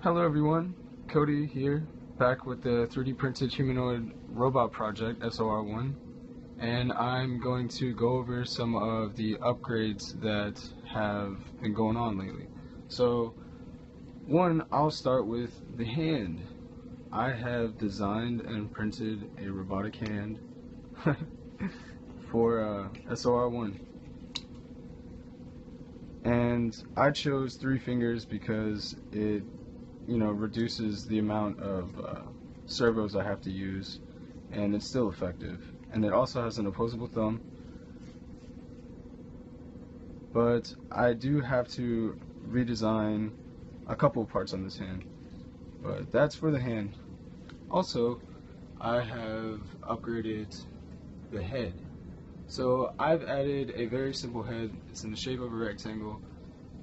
Hello everyone, Cody here, back with the 3D printed humanoid robot project, so-r1, and I'm going to go over some of the upgrades that have been going on lately. So, one, I'll start with the hand. I have designed and printed a robotic hand for so-r1. And I chose 3 fingers because it reduces the amount of servos I have to use, and it's still effective. And it also has an opposable thumb, but I do have to redesign a couple of parts on this hand, but that's for the hand. Also, I have upgraded the head. So I've added a very simple head. It's in the shape of a rectangle,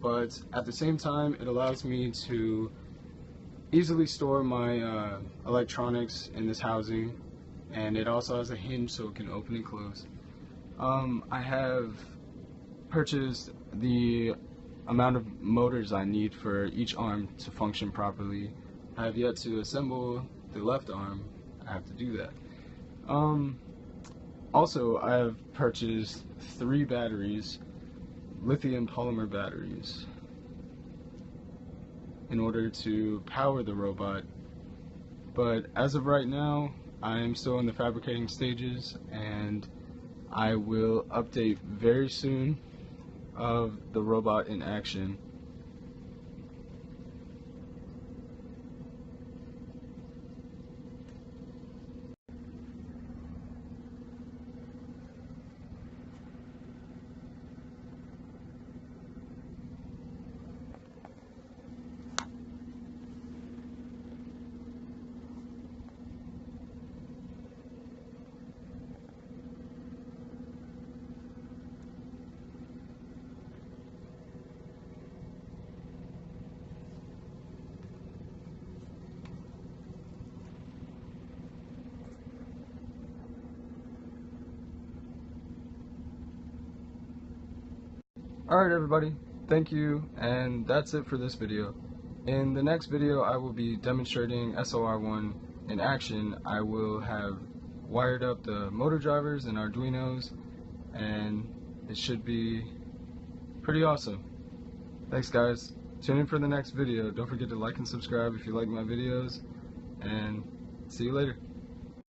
but at the same time it allows me to easily store my electronics in this housing, and it also has a hinge so it can open and close. I have purchased the amount of motors I need for each arm to function properly. I have yet to assemble the left arm. I have to do that. Also, I have purchased 3 batteries, lithium polymer batteries, in order to power the robot. But as of right now, I am still in the fabricating stages, and I will update very soon of the robot in action. Alright everybody, thank you, and that's it for this video. In the next video I will be demonstrating so-r1 in action. I will have wired up the motor drivers and Arduinos, and it should be pretty awesome. Thanks guys, tune in for the next video. Don't forget to like and subscribe if you like my videos, and see you later.